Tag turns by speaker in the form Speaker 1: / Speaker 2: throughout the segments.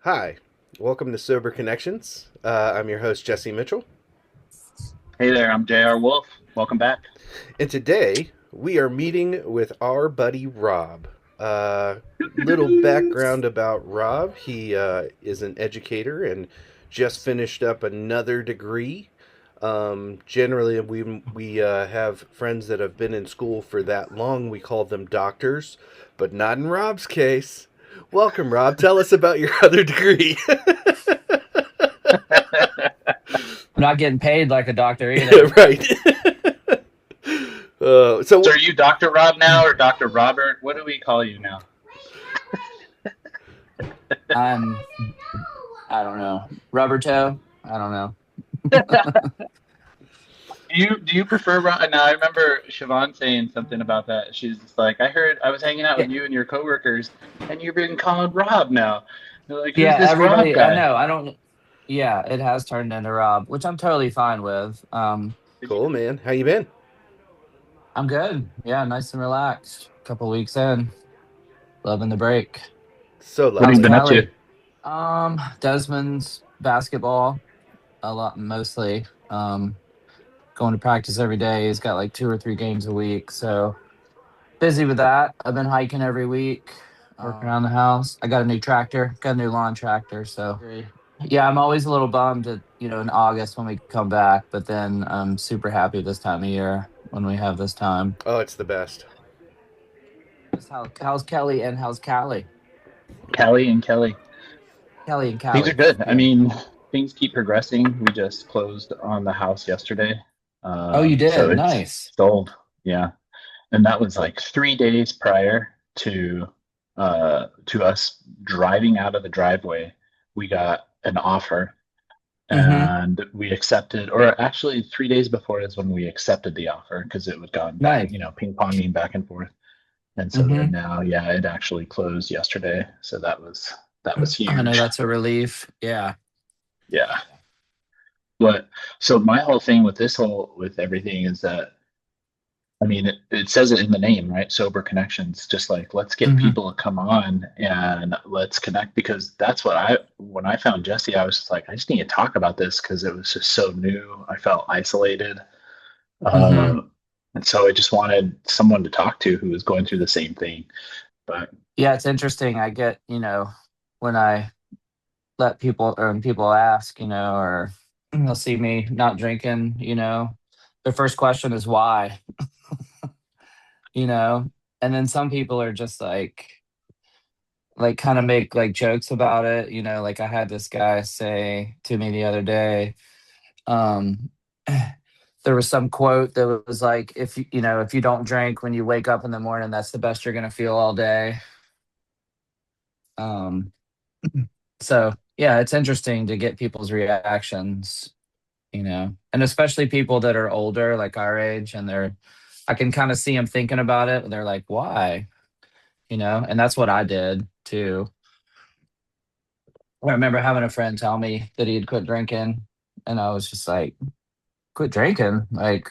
Speaker 1: Hi, welcome to Sober Connections. I'm your host, Jesse Mitchell,
Speaker 2: Hey there, I'm J.R. Wolf. Welcome back.
Speaker 1: and today we are meeting with our buddy Rob. Little background about Rob: he is an educator and just finished up another degree. Generally, we have friends that have been in school for that long. We call them doctors, but not in Rob's case. Welcome, Rob. Tell us about your other degree.
Speaker 3: I'm not getting paid like a doctor either.
Speaker 1: Right.
Speaker 2: So
Speaker 1: So
Speaker 2: are you Dr. Rob now or Dr. Robert? What do we call you now?
Speaker 3: I'm, I don't know, rubber toe. I don't know.
Speaker 2: Do you prefer Rob? Now I remember Siobhan saying something about that. She's just like, I heard I was hanging out
Speaker 3: Yeah,
Speaker 2: with you and your coworkers, and you're being called Rob now. They're like, who's
Speaker 3: yeah.
Speaker 2: this Rob
Speaker 3: Everybody, I
Speaker 2: guy?
Speaker 3: know. I don't. Yeah, it has turned into Rob, which I'm totally fine with.
Speaker 2: Did you?
Speaker 1: cool, man. How you been?
Speaker 3: I'm good. Yeah, nice and relaxed. Couple weeks in, loving the break.
Speaker 1: So
Speaker 2: What have
Speaker 3: How's
Speaker 2: you
Speaker 1: lovely.
Speaker 2: been up to?
Speaker 3: Kelly? Desmond's basketball a lot mostly. Going to practice every day. He's got like 2 or 3 games a week, so busy with that. I've been hiking every week, working around the house. I got a new tractor, got a new lawn tractor. So, yeah, I'm always a little bummed at, in August when we come back, but then I'm super happy this time of year when we have this time.
Speaker 1: Oh, it's the best.
Speaker 3: How's Kelly and how's Callie?
Speaker 2: Kelly and Kelly.
Speaker 3: Kelly and
Speaker 2: Things are
Speaker 3: Callie.
Speaker 2: good. I
Speaker 3: Yeah.
Speaker 2: mean, things keep progressing. We just closed on the house yesterday.
Speaker 3: Oh, you
Speaker 2: So
Speaker 3: did?
Speaker 2: it's
Speaker 3: Nice.
Speaker 2: sold. Yeah. And that was like 3 days prior to us driving out of the driveway. We got an offer
Speaker 3: Mm-hmm.
Speaker 2: and we accepted, or actually 3 days before is when we accepted the offer because it was gone back,
Speaker 3: Nice.
Speaker 2: ping ponging back and forth. And so then
Speaker 3: Mm-hmm.
Speaker 2: now, yeah, it actually closed yesterday. So that was
Speaker 3: I know
Speaker 2: huge.
Speaker 3: that's a relief. Yeah.
Speaker 2: Yeah. But so my whole thing with with everything is that I mean, it says it in the name, right? Sober connections. Just like let's get
Speaker 3: Mm-hmm.
Speaker 2: people to come on and let's connect because that's when I found Jesse, I was just like, I just need to talk about this because it was just so new. I felt isolated.
Speaker 3: Mm-hmm.
Speaker 2: Um, and so I just wanted someone to talk to who was going through the same thing. But
Speaker 3: Yeah, it's interesting. I get, when I let people or when people ask, or they'll see me not drinking, their first question is why, you know? And then some people are just like kind of make like jokes about it, like I had this guy say to me the other day, um there was some quote that was like if you don't drink when you wake up in the morning, that's the best you're going to feel all day. Um so yeah, it's interesting to get people's reactions, and especially people that are older, like our age, and I can kind of see them thinking about it. They're like, why? And that's what I did too. I remember having a friend tell me that he had quit drinking, and I was just like, quit drinking? Like,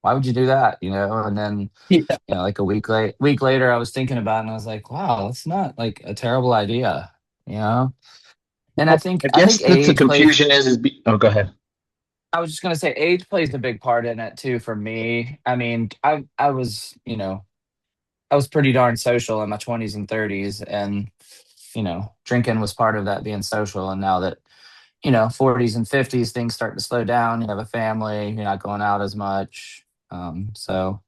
Speaker 3: why would you do that? And then,
Speaker 2: yeah,
Speaker 3: like week later, I was thinking about it and I was like, wow, that's not like a terrible idea, you know? And
Speaker 2: I
Speaker 3: I think
Speaker 2: guess that's the
Speaker 3: age plays
Speaker 2: confusion oh, go ahead.
Speaker 3: I was just gonna say age plays a big part in it too for me. I mean, I was, I was pretty darn social in my 20s and 30s, and drinking was part of that, being social. And now that 40s and 50s, things start to slow down. You have a family, you're not going out as much. So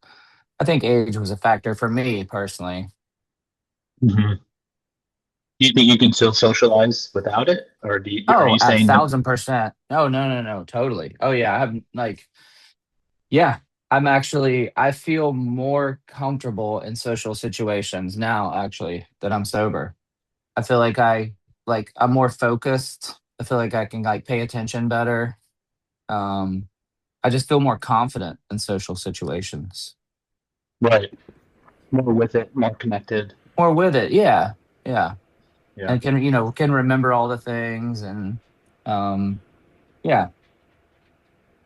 Speaker 3: I think age was a factor for me personally.
Speaker 2: Mhm. Do you think you can still socialize without it, or are
Speaker 3: Oh,
Speaker 2: you
Speaker 3: a
Speaker 2: saying that?
Speaker 3: 1000%. No, no, no, no, totally. Oh yeah, I have like, yeah, I feel more comfortable in social situations now, actually, that I'm sober. I feel like I'm more focused. I feel like I can like pay attention better. Um, I just feel more confident in social situations.
Speaker 2: Right, more with it, more connected?
Speaker 3: More with it, yeah, yeah,
Speaker 2: Yeah.
Speaker 3: and can remember all the things, and um, yeah,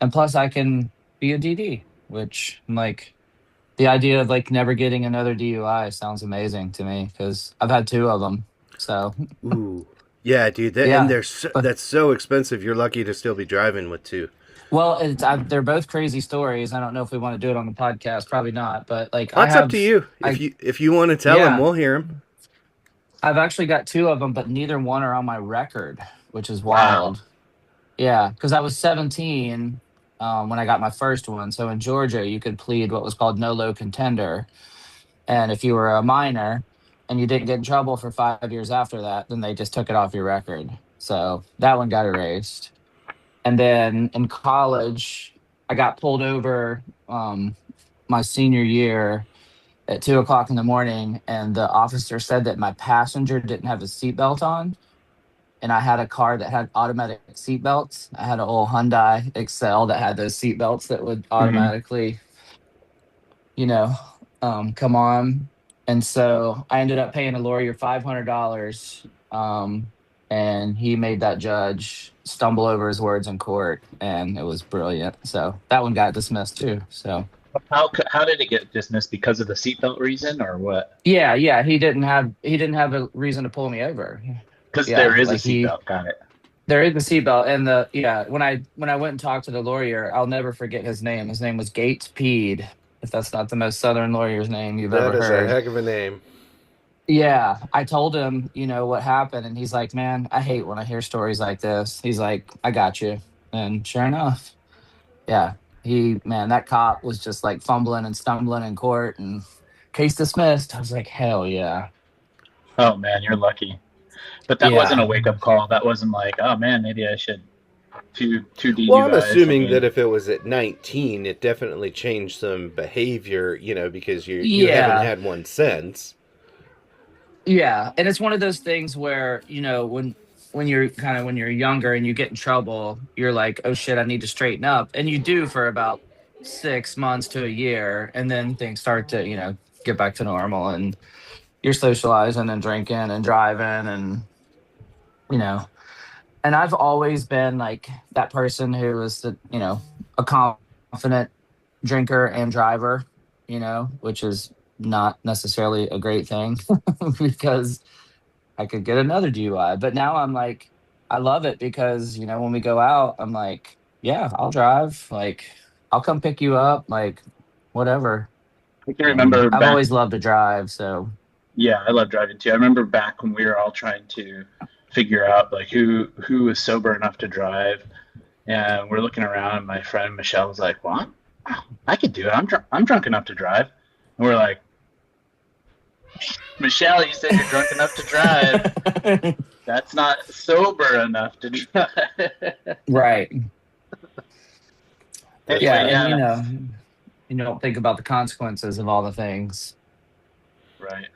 Speaker 3: and plus I can be a DD, which I'm like, the idea of like never getting another DUI sounds amazing to me because I've had two of them. So
Speaker 1: Ooh. Yeah, dude. And
Speaker 3: Yeah. But
Speaker 1: that's so expensive. You're lucky to still be driving with two.
Speaker 3: well, they're both crazy stories. I don't know if we want to do it on the podcast. Probably not. But like
Speaker 1: Well, it's up to you.
Speaker 3: I
Speaker 1: If you want to tell them,
Speaker 3: yeah,
Speaker 1: we'll hear them.
Speaker 3: I've actually got two of them, but neither one are on my record, which is
Speaker 2: Wow.
Speaker 3: wild. Yeah, because I was 17 when I got my first one. So in Georgia, you could plead what was called no low contender, and if you were a minor and you didn't get in trouble for 5 years after that, then they just took it off your record. So that one got erased. And then in college, I got pulled over my senior year at 2 o'clock in the morning, and the officer said that my passenger didn't have his seatbelt on. And I had a car that had automatic seatbelts. I had an old Hyundai Excel that had those seatbelts that would
Speaker 2: Hmm.
Speaker 3: automatically, you know, come on. And so I ended up paying a lawyer $500, and he made that judge stumble over his words in court, and it was brilliant. So that one got dismissed too. So
Speaker 2: How did it get dismissed, because of the seatbelt reason or what?
Speaker 3: yeah, he didn't have a reason to pull me over.
Speaker 2: Because there
Speaker 3: Yeah,
Speaker 2: is a
Speaker 3: like he
Speaker 2: seatbelt. Got it.
Speaker 3: there is the seatbelt and the yeah. When I went and talked to the lawyer, I'll never forget his name. His name was Gates Peed. If that's not the most southern lawyer's name you've
Speaker 1: That
Speaker 3: ever
Speaker 1: is a
Speaker 3: heard.
Speaker 1: heck of a name.
Speaker 3: Yeah, I told him, what happened, and he's like, "Man, I hate when I hear stories like this." He's like, "I got you," and sure enough, yeah, man, that cop was just like fumbling and stumbling in court, and case dismissed. I was like, "Hell yeah,
Speaker 2: Oh man, you're lucky. But that wasn't a
Speaker 3: yeah,
Speaker 2: wake up call. That wasn't like, oh man, maybe I should two
Speaker 1: Well, I'm
Speaker 2: DUIs. I
Speaker 1: assuming that
Speaker 2: mean,
Speaker 1: if it was at 19, it definitely changed some behavior, because you haven't
Speaker 3: yeah."
Speaker 1: had one since.
Speaker 3: Yeah, and it's one of those things where, when you're younger and you get in trouble, you're like, "Oh shit, I need to straighten up." And you do for about 6 months to a year, and then things start to, get back to normal, and you're socializing and drinking and driving, and you know, and I've always been like that person who is a confident drinker and driver, which is not necessarily a great thing because I could get another DUI. But now I'm like, I love it because, when we go out, I'm like, yeah, I'll drive. Like, I'll come pick you up, like, whatever.
Speaker 2: I can
Speaker 3: And
Speaker 2: remember
Speaker 3: I've
Speaker 2: back.
Speaker 3: always loved to drive. So,
Speaker 2: Yeah, I love driving too. I remember back when we were all trying to figure out like who was sober enough to drive, and we're looking around. And my friend Michelle was like, "Well, I could do it. I'm drunk enough to drive." And we're like, "Michelle, you said you're drunk enough to drive. That's not sober enough to drive."
Speaker 3: right.
Speaker 1: That's
Speaker 3: Yeah.
Speaker 2: Anyway,
Speaker 3: And,
Speaker 2: yeah,
Speaker 3: you don't think about the consequences of all the things.
Speaker 2: right.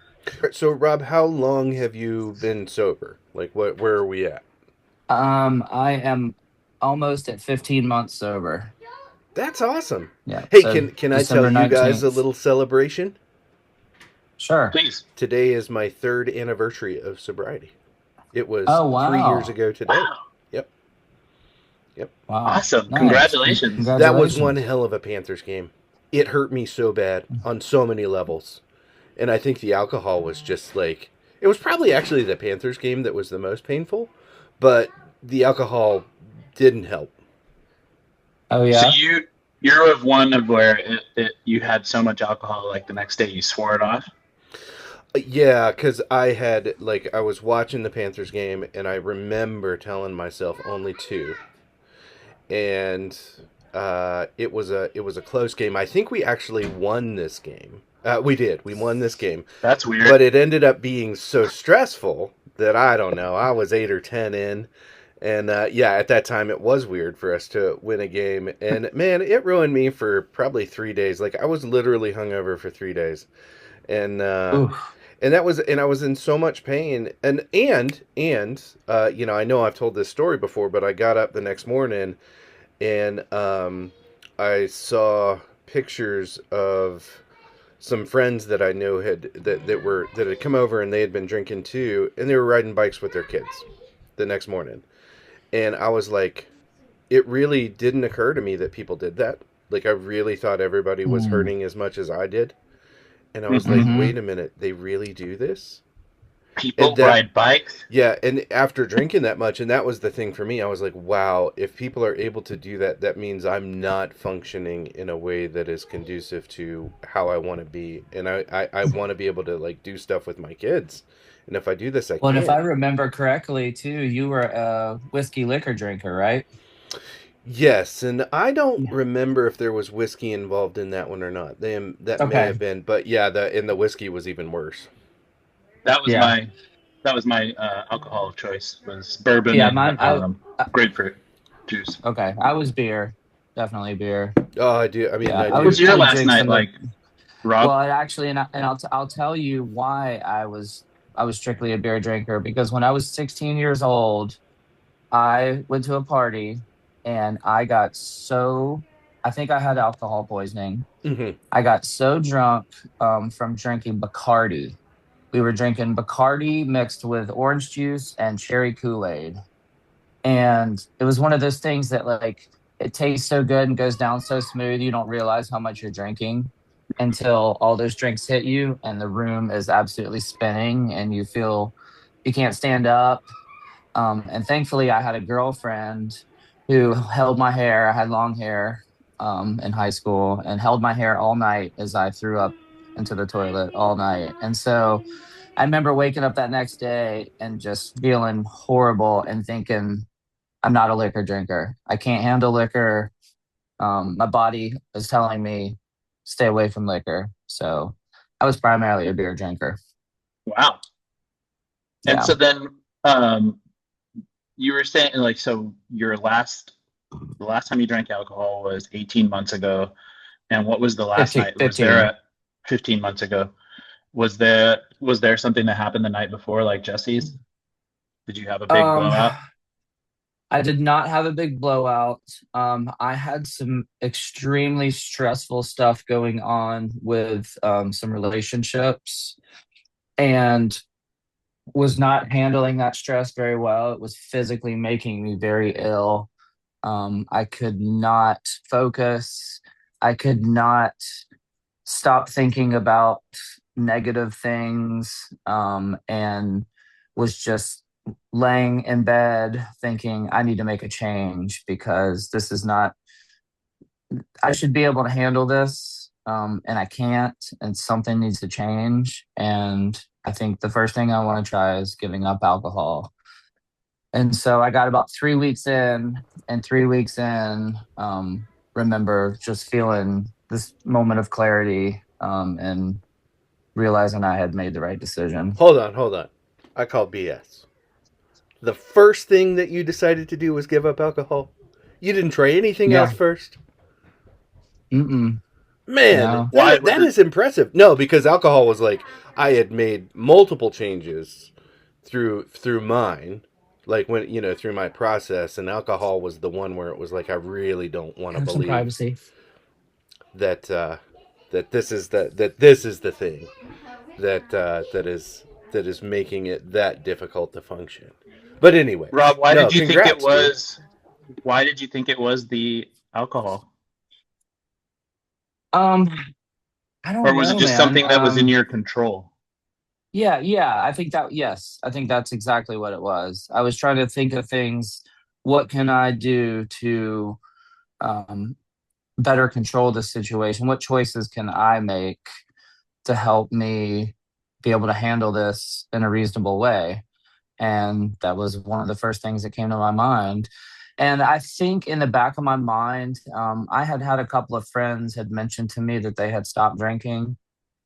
Speaker 1: so. Rob, how long have you been sober? Like, where are we at?
Speaker 3: I am almost at 15 months sober.
Speaker 1: That's awesome.
Speaker 3: Yeah.
Speaker 1: Hey,
Speaker 3: So
Speaker 1: can I tell
Speaker 3: December
Speaker 1: you guys a
Speaker 3: 19th.
Speaker 1: little celebration?
Speaker 3: Sure.
Speaker 2: Please.
Speaker 1: Today is my third anniversary of sobriety. It was
Speaker 3: Oh,
Speaker 1: 3 years
Speaker 3: wow.
Speaker 1: ago today.
Speaker 2: Wow.
Speaker 1: Yep, yep.
Speaker 3: Wow.
Speaker 2: Awesome.
Speaker 3: Nice.
Speaker 2: Congratulations.
Speaker 1: That was one
Speaker 3: Congratulations.
Speaker 1: hell of a Panthers game. It hurt me so bad on so many levels. And I think the alcohol was just like, it was probably actually the Panthers game that was the most painful, but the alcohol didn't help.
Speaker 3: Oh,
Speaker 2: So
Speaker 3: yeah.
Speaker 2: you're of one of where you had so much alcohol, like the next day you swore it off.
Speaker 1: Yeah, because I was watching the Panthers game and I remember telling myself only two. And it was a close game. I think we actually won this game. We did. We won this game.
Speaker 2: That's weird.
Speaker 1: But it ended up being so stressful that I don't know. I was 8 or 10 in. And yeah, at that time it was weird for us to win a game. And man, it ruined me for probably 3 days. Like I was literally hungover for 3 days. And
Speaker 3: Oof.
Speaker 1: I was in so much pain. And I know I've told this story before, but I got up the next morning and I saw pictures of some friends that I know that had come over and they had been drinking too, and they were riding bikes with their kids the next morning. And I was like, it really didn't occur to me that people did that. Like I really thought everybody was
Speaker 3: Mm.
Speaker 1: hurting as much as I did. And I was like,
Speaker 2: Hmm.
Speaker 3: Hmm.
Speaker 1: wait a minute, they really do this? And
Speaker 2: People
Speaker 1: that
Speaker 2: ride bikes.
Speaker 1: yeah, and after drinking that much, and that was the thing for me, I was like, wow, if people are able to do that, that means I'm not functioning in a way that is conducive to how I want to be. And I want to be able to like do stuff with my kids. And if I do this, I
Speaker 3: Well, and if I
Speaker 1: can't.
Speaker 3: remember correctly, too, you were a whiskey liquor drinker, right?
Speaker 1: Yes, and I don't
Speaker 3: Yeah.
Speaker 1: remember if there was whiskey involved in that one or not. That may
Speaker 3: Okay.
Speaker 1: have been, but yeah, the whiskey was even worse.
Speaker 2: That was
Speaker 3: Yeah.
Speaker 2: my that was my alcohol of choice was bourbon
Speaker 3: Yeah.
Speaker 2: and
Speaker 3: Mine.
Speaker 2: grapefruit juice.
Speaker 3: Okay. I was beer. Definitely beer.
Speaker 1: Oh, I do. I mean,
Speaker 3: Yeah.
Speaker 1: I
Speaker 3: I
Speaker 2: What was
Speaker 1: do.
Speaker 3: would.
Speaker 2: your
Speaker 3: I would
Speaker 2: last
Speaker 3: drink
Speaker 2: night
Speaker 3: some of.
Speaker 2: like, Rob?
Speaker 3: Well, I actually, I'll tell you why I was strictly a beer drinker because when I was 16 years old, I went to a party and I got so. I think I had alcohol poisoning.
Speaker 1: Hmm.
Speaker 3: I got so drunk from drinking Bacardi. We were drinking Bacardi mixed with orange juice and cherry Kool-Aid. And it was one of those things that like it tastes so good and goes down so smooth, you don't realize how much you're drinking until all those drinks hit you and the room is absolutely spinning and you feel you can't stand up. And thankfully, I had a girlfriend who held my hair. I had long hair in high school and held my hair all night as I threw up into the toilet all night. And so I remember waking up that next day and just feeling horrible and thinking, I'm not a liquor drinker. I can't handle liquor. My body is telling me stay away from liquor. So I was primarily a beer drinker.
Speaker 2: Wow. And
Speaker 3: Yeah.
Speaker 2: so then um, you were saying like so your last the last time you drank alcohol was 18 months ago. And what was the last
Speaker 3: 15,
Speaker 2: night? Was there
Speaker 3: 15.
Speaker 2: a 15 months ago? Was there something that happened the night before, like Jesse's? Did you have a big
Speaker 3: Um,
Speaker 2: blowout?
Speaker 3: I did not have a big blowout. I had some extremely stressful stuff going on with some relationships and was not handling that stress very well. It was physically making me very ill. I could not focus. I could not stop thinking about negative things and was just laying in bed thinking I need to make a change because this is not, I should be able to handle this and I can't, and something needs to change. And I think the first thing I want to try is giving up alcohol. And so I got about 3 weeks in, and 3 weeks in, remember just feeling this moment of clarity and realizing I had made the right decision.
Speaker 1: Hold on, hold on. I call BS. The first thing that you decided to do was give up alcohol. You didn't try anything else
Speaker 3: Yeah.
Speaker 1: first.
Speaker 3: Mm-mm.
Speaker 1: Man,
Speaker 3: No.
Speaker 2: Why was
Speaker 1: that
Speaker 2: it?
Speaker 1: is impressive. No, because alcohol was like I had made multiple changes through mine, like when through my process, and alcohol was the one where it was like I really don't want to
Speaker 3: Have some
Speaker 1: believe
Speaker 3: privacy.
Speaker 1: that that this is the thing that is making it that difficult to function. But anyway,
Speaker 2: Rob, why
Speaker 1: no,
Speaker 2: did you think it
Speaker 1: congrats, dude.
Speaker 2: was? Why did you think it was the alcohol,
Speaker 3: Um, I
Speaker 2: or
Speaker 3: don't
Speaker 2: was it
Speaker 3: know,
Speaker 2: just
Speaker 3: man.
Speaker 2: something that was in your control?
Speaker 3: Yeah, I think that, yes, I think that's exactly what it was. I was trying to think of things. What can I do to um, better control the situation? What choices can I make to help me be able to handle this in a reasonable way? And that was one of the first things that came to my mind. And I think in the back of my mind, I had had a couple of friends had mentioned to me that they had stopped drinking,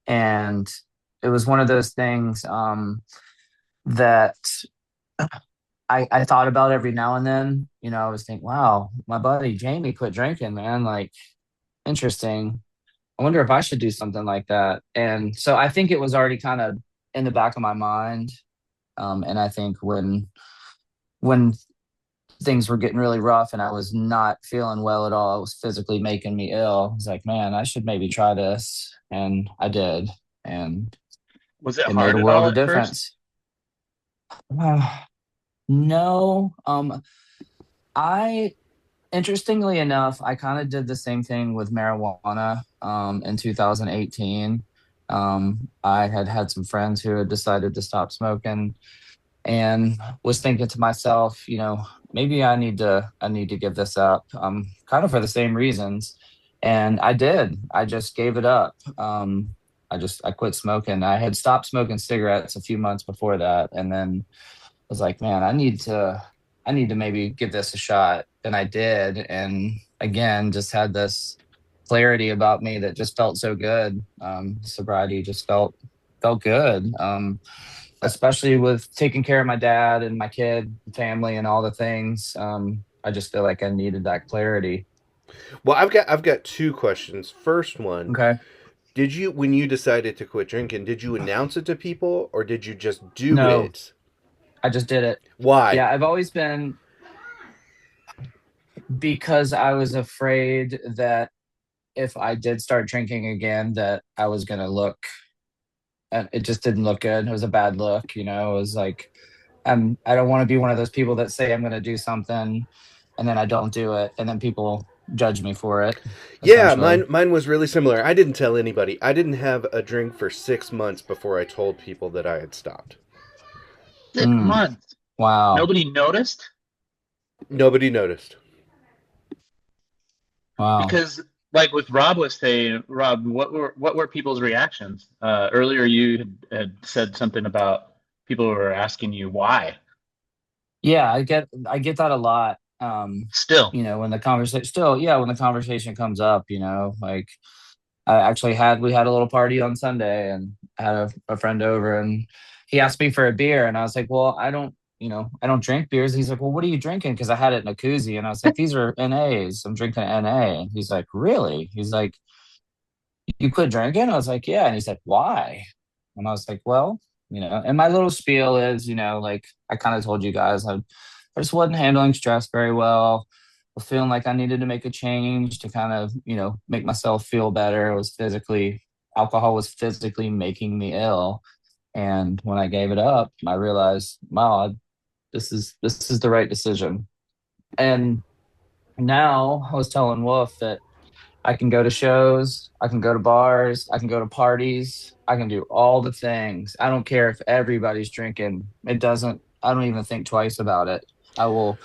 Speaker 3: and it was one of those things that I thought about every now and then. You know, I was thinking, wow, my buddy Jamie quit drinking, man. Like, interesting. I wonder if I should do something like that. And so I think it was already kind of in the back of my mind. And I think when things were getting really rough and I was not feeling well at all, it was physically making me ill. I was like, man, I should maybe try this. And I did. And
Speaker 2: Was it
Speaker 3: it made
Speaker 2: hard
Speaker 3: a
Speaker 2: at
Speaker 3: world
Speaker 2: all
Speaker 3: of
Speaker 2: at first?
Speaker 3: difference. No, I interestingly enough, I kind of did the same thing with marijuana in 2018. I had had some friends who had decided to stop smoking, and was thinking to myself, maybe I need to give this up, kind of for the same reasons. And I did. I just gave it up. I quit smoking. I had stopped smoking cigarettes a few months before that, and then was like, man, I need to maybe give this a shot. And I did. And again, just had this clarity about me that just felt so good. Sobriety just felt good. Especially with taking care of my dad and my kid, family, and all the things. I just feel like I needed that clarity.
Speaker 1: Well, I've got two questions. First one,
Speaker 3: Okay.
Speaker 1: did you when you decided to quit drinking, did you announce it to people or did you just do
Speaker 3: No,
Speaker 1: it?
Speaker 3: I just did it.
Speaker 1: Why?
Speaker 3: Yeah, I've always been, because I was afraid that if I did start drinking again, that I was gonna look, and it just didn't look good. It was a bad look, It was like, I don't want to be one of those people that say I'm gonna do something and then I don't do it, and then people judge me for it,
Speaker 1: Yeah,
Speaker 3: essentially.
Speaker 1: mine was really similar. I didn't tell anybody. I didn't have a drink for 6 months before I told people that I had stopped.
Speaker 3: Mm,
Speaker 2: Months.
Speaker 3: wow.
Speaker 2: Nobody noticed
Speaker 1: Nobody noticed.
Speaker 3: Wow.
Speaker 2: because, like with Rob was saying, Rob, what were people's reactions? Earlier, you had said something about people were asking you why.
Speaker 3: Yeah, I get that a lot.
Speaker 2: Still,
Speaker 3: When the conversation still, yeah, when the conversation comes up, like I actually we had a little party on Sunday, and I had a friend over, and he asked me for a beer, and I was like, well, I don't drink beers. He's like, well, what are you drinking? Because I had it in a koozie, and I was like, these are NAs. I'm drinking NA. And he's like, really? He's like, you quit drinking? I was like, yeah. And he said, why? And I was like, well, and my little spiel is, like I kind of told you guys, I just wasn't handling stress very well. I was feeling like I needed to make a change to kind of, make myself feel better. Alcohol was physically making me ill. And when I gave it up, I realized, wow, this is the right decision. And now I was telling Wolf that I can go to shows, I can go to bars, I can go to parties, I can do all the things. I don't care if everybody's drinking. I don't even think twice about it. I will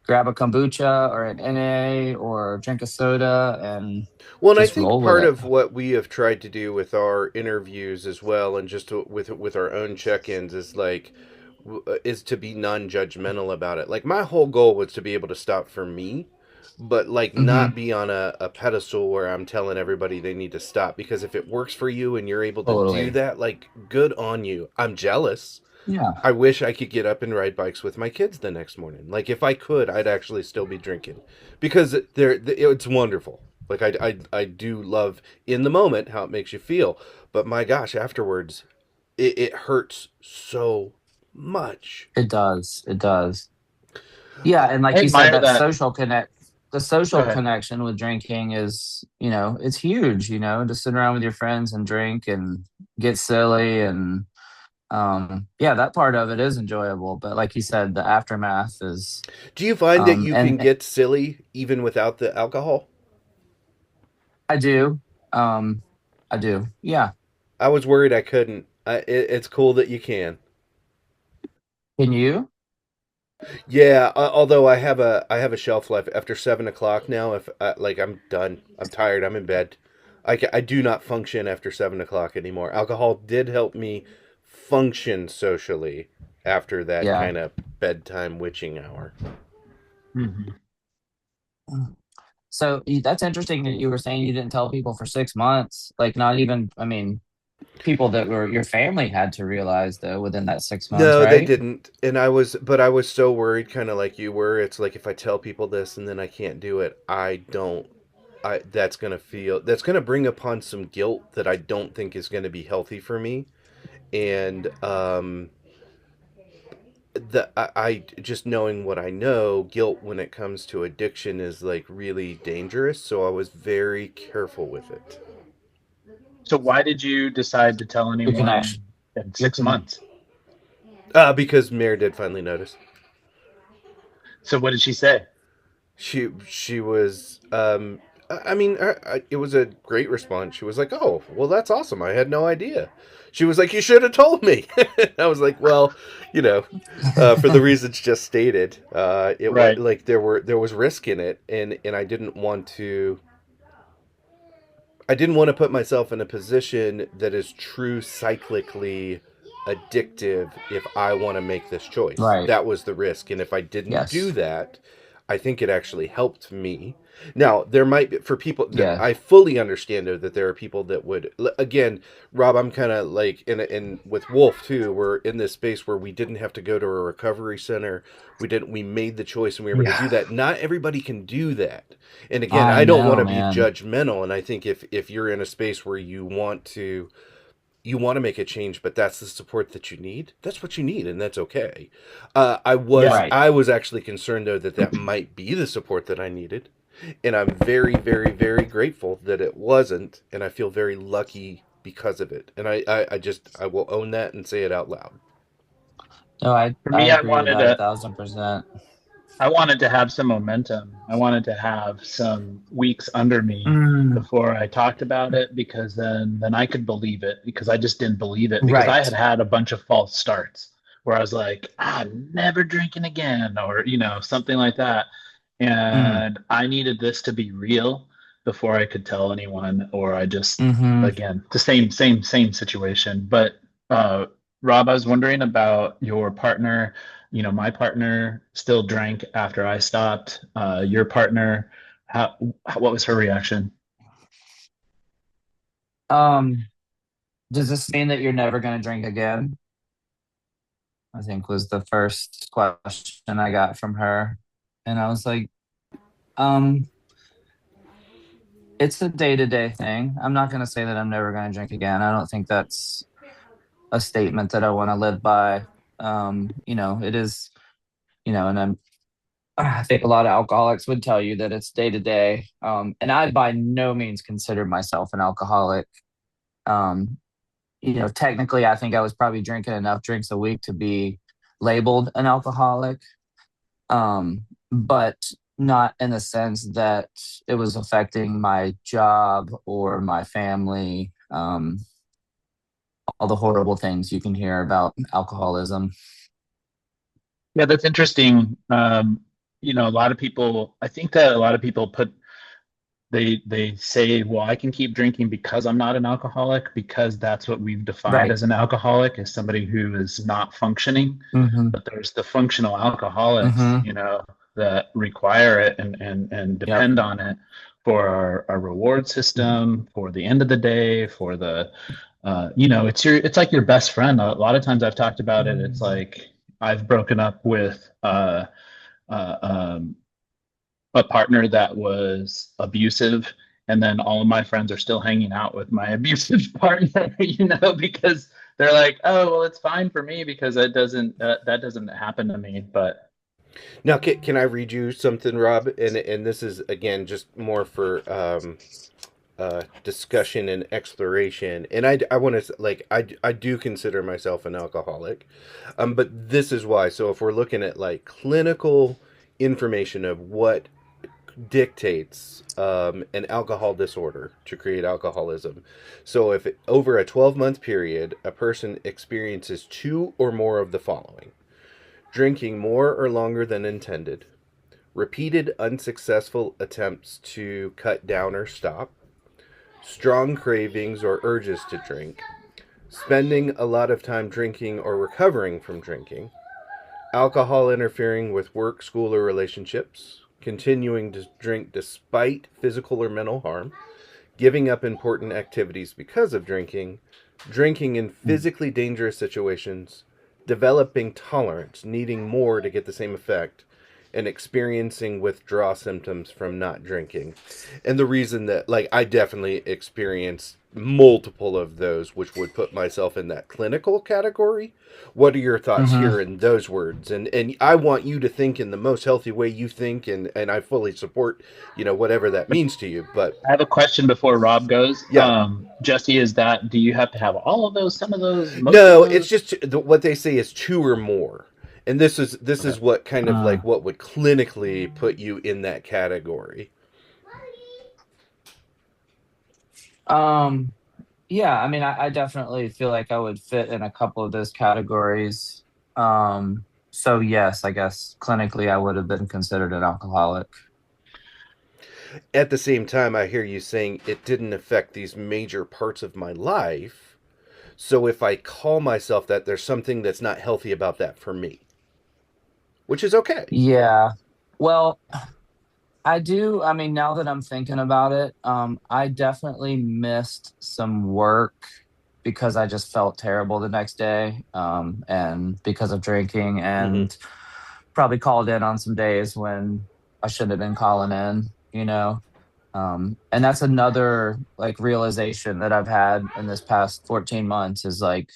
Speaker 3: grab a kombucha or an NA or drink a soda and
Speaker 1: Well, and I
Speaker 3: just
Speaker 1: think
Speaker 3: roll with
Speaker 1: part
Speaker 3: it.
Speaker 1: of what we have tried to do with our interviews as well, and just with our own check-ins, is like is to be non-judgmental about it. Like my whole goal was to be able to stop for me, but like not
Speaker 3: Hmm.
Speaker 1: be on a pedestal where I'm telling everybody they need to stop. Because if it works for you and you're able to do
Speaker 3: Totally.
Speaker 1: that, like good on you. I'm jealous.
Speaker 3: Yeah,
Speaker 1: I wish I could get up and ride bikes with my kids the next morning. Like if I could, I'd actually still be drinking because it's wonderful. Like I do love in the moment how it makes you feel, but my gosh, afterwards, it hurts so much.
Speaker 3: it does. It does. Yeah, and
Speaker 2: I
Speaker 3: like you said,
Speaker 2: admire
Speaker 3: that
Speaker 2: that.
Speaker 3: the
Speaker 2: Go
Speaker 3: social
Speaker 2: ahead.
Speaker 3: connection with drinking is, it's huge, to sit around with your friends and drink and get silly, and yeah, that part of it is enjoyable, but like you said, the aftermath is,
Speaker 1: Do you find that you can
Speaker 3: and
Speaker 1: get silly even without the alcohol?
Speaker 3: I do. Um I do. Yeah.
Speaker 1: I was worried I couldn't. It's cool that you can.
Speaker 3: Can you?
Speaker 1: Yeah, although I have a shelf life after 7 o'clock now. If like I'm done, I'm tired, I'm in bed. I do not function after 7 o'clock anymore. Alcohol did help me function socially after that
Speaker 3: Yeah.
Speaker 1: kind of bedtime witching hour.
Speaker 2: Hmm.
Speaker 3: So that's interesting that you were saying you didn't tell people for 6 months. Like, not even, I mean, people that were your family had to realize, though, within that 6 months,
Speaker 1: No, they
Speaker 3: right?
Speaker 1: didn't, and I was so worried, kind of like you were. It's like if I tell people this and then I can't do it, I don't. That's gonna bring upon some guilt that I don't think is gonna be healthy for me, and I just knowing what I know, guilt when it comes to addiction is like really dangerous. So I was very careful with it.
Speaker 2: So why did you decide to tell
Speaker 3: Your
Speaker 2: anyone
Speaker 3: connection.
Speaker 2: in
Speaker 3: Your
Speaker 2: six
Speaker 3: con
Speaker 2: months?
Speaker 1: Because Mare did finally notice.
Speaker 2: So what did she say?
Speaker 1: She was. I mean, it was a great response. She was like, "Oh, well, that's awesome. I had no idea." She was like, "You should have told me." I was like, "Well, you know, for the reasons just stated, it was
Speaker 2: Right.
Speaker 1: like there was risk in it, and I didn't want to put myself in a position that is true cyclically addictive if I want to make this choice.
Speaker 3: Right.
Speaker 1: That was the risk. And if I didn't do
Speaker 3: Yes.
Speaker 1: that, I think it actually helped me. Now, there might be, for people that
Speaker 3: Yeah.
Speaker 1: I fully understand though, that there are people that would, again, Rob, I'm kind of like, in with Wolf too, we're in this space where we didn't have to go to a recovery center. We made the choice and we were able to
Speaker 3: Yeah.
Speaker 1: do that. Not everybody can do that. And again,
Speaker 3: I
Speaker 1: I don't want
Speaker 3: know,
Speaker 1: to be
Speaker 3: man.
Speaker 1: judgmental, and I think if you're in a space where you want to make a change, but that's the support that you need, that's what you need, and that's okay. I was
Speaker 2: Yeah.
Speaker 3: Right.
Speaker 1: I was actually concerned though that that might be the support that I needed, and I'm very, very, very grateful that it wasn't, and I feel very lucky because of it. And I will own that and say it out loud.
Speaker 3: No,
Speaker 2: For
Speaker 3: I
Speaker 2: me,
Speaker 3: agree with that 1,000%.
Speaker 2: I wanted to have some momentum. I wanted to have some weeks under me
Speaker 3: Mm,
Speaker 2: before I talked about it, because then I could believe it, because I just didn't believe it, because I had
Speaker 3: right.
Speaker 2: had a bunch of false starts where I was like, I'm never drinking again, or something like that.
Speaker 3: Mm,
Speaker 2: And I needed this to be real before I could tell anyone, or I just,
Speaker 3: mm-hmm.
Speaker 2: again, the same situation. But Rob, I was wondering about your partner. My partner still drank after I stopped. Your partner, what was her reaction?
Speaker 3: Um, does this mean that you're never going to drink again? I think was the first question I got from her. And I was like, um, it's a day-to-day thing. I'm not going to say that I'm never going to drink again. I don't think that's a statement that I want to live by. It is, and I think a lot of alcoholics would tell you that it's day to day. And I by no means consider myself an alcoholic. Um, technically, I think I was probably drinking enough drinks a week to be labeled an alcoholic, but not in the sense that it was affecting my job or my family. All the horrible things you can hear about alcoholism.
Speaker 2: Yeah, that's interesting. A lot of people, I think that a lot of people they say, well, I can keep drinking because I'm not an alcoholic, because that's what we've defined
Speaker 3: Right.
Speaker 2: as an alcoholic, as somebody who is not functioning.
Speaker 3: Mm-hmm.
Speaker 2: But there's the functional alcoholics,
Speaker 3: Mm-hmm.
Speaker 2: that require it and
Speaker 3: Yep.
Speaker 2: depend on it for our reward system, for the end of the day, for the it's like your best friend. A lot of times I've talked about it. It's
Speaker 3: Mm-hmm.
Speaker 2: like I've broken up with uh, um, a partner that was abusive, and then all of my friends are still hanging out with my abusive partner, because they're like, oh, well, it's fine for me because that doesn't happen to me. But
Speaker 1: Now, can I read you something, Rob? And this is again just more for discussion and exploration. And I want to like I do consider myself an alcoholic, but this is why. So if we're looking at like clinical information of what dictates an alcohol disorder to create alcoholism. So if over a 12-month period a person experiences two or more of the following: drinking more or longer than intended, repeated unsuccessful attempts to cut down or stop, strong cravings or urges to drink, spending a lot of time drinking or recovering from drinking, alcohol interfering with work, school, or relationships, continuing to drink despite physical or mental harm, giving up important activities because of drinking, drinking in physically dangerous situations, developing tolerance, needing more to get the same effect, and experiencing withdrawal symptoms from not drinking. And the reason that, like, I definitely experienced multiple of those, which would put myself in that clinical category. What are your thoughts
Speaker 3: Mm-hmm.
Speaker 1: here in those words? And I want you to think in the most healthy way you think, and I fully support, whatever that means to you. But
Speaker 2: I have a question before Rob goes.
Speaker 1: yeah,
Speaker 2: Jesse, do you have to have all of those, some of those, most of
Speaker 1: no, it's
Speaker 2: those?
Speaker 1: just what they say is two or more, and this is
Speaker 2: Okay.
Speaker 1: what kind of
Speaker 3: Uh,
Speaker 1: like what would clinically put you in that category.
Speaker 3: Um, yeah, I mean, I definitely feel like I would fit in a couple of those categories. So yes, I guess clinically I would have been considered an alcoholic.
Speaker 1: At the same time, I hear you saying it didn't affect these major parts of my life. So if I call myself that, there's something that's not healthy about that for me, which is okay.
Speaker 3: Yeah. Well, I do. I mean, now that I'm thinking about it, I definitely missed some work because I just felt terrible the next day, and because of drinking,
Speaker 1: Mm-hmm.
Speaker 3: and probably called in on some days when I shouldn't have been calling in, you know. And that's another like realization that I've had in this past 14 months is like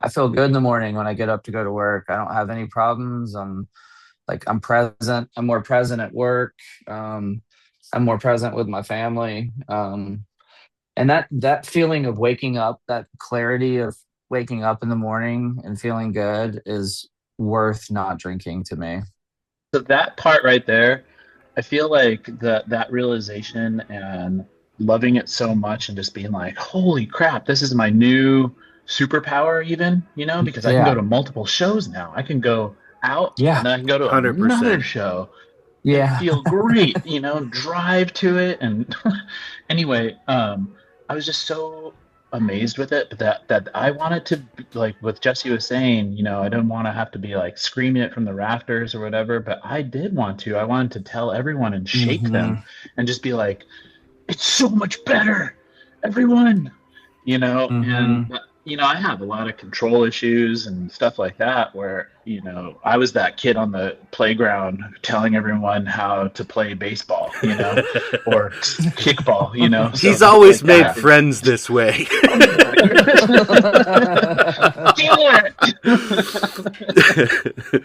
Speaker 3: I feel good in the morning when I get up to go to work. I don't have any problems. I'm present. I'm more present at work. Um, I'm more present with my family. And that feeling of waking up, that clarity of waking up in the morning and feeling good is worth not drinking to me.
Speaker 2: So that part right there, I feel like that realization and loving it so much and just being like, holy crap, this is my new superpower even, because I can go
Speaker 3: Yeah.
Speaker 2: to multiple shows now. I can go out
Speaker 3: Yeah.
Speaker 2: and then I can go to another
Speaker 1: 100%.
Speaker 2: show and
Speaker 3: Yeah.
Speaker 2: feel great, drive to it. And anyway, I was just so amazed with it that I wanted to like what Jesse was saying, I didn't want to have to be like screaming it from the rafters or whatever, but I did want to. I wanted to tell everyone and shake
Speaker 3: Hmm.
Speaker 2: them and just be like, it's so much better, everyone, and
Speaker 3: Hmm.
Speaker 2: I have a lot of control issues and stuff like that where, I was that kid on the playground telling everyone how to play baseball, or kickball, so
Speaker 1: He's
Speaker 2: stuff
Speaker 1: always
Speaker 2: like
Speaker 1: made
Speaker 2: that.
Speaker 1: friends this way.
Speaker 2: Do it.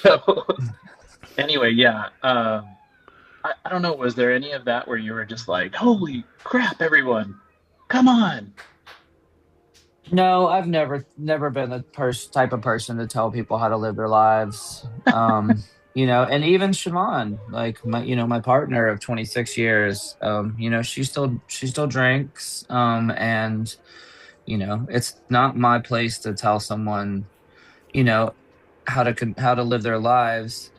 Speaker 2: So, anyway, yeah. I don't know. Was there any of that where you were just like, holy crap, everyone, come on?
Speaker 3: No, I've never been the type of person to tell people how to live their lives. And even Siobhan, like my partner of 26 years, she still drinks. And it's not my place to tell someone, you know, how to live their lives.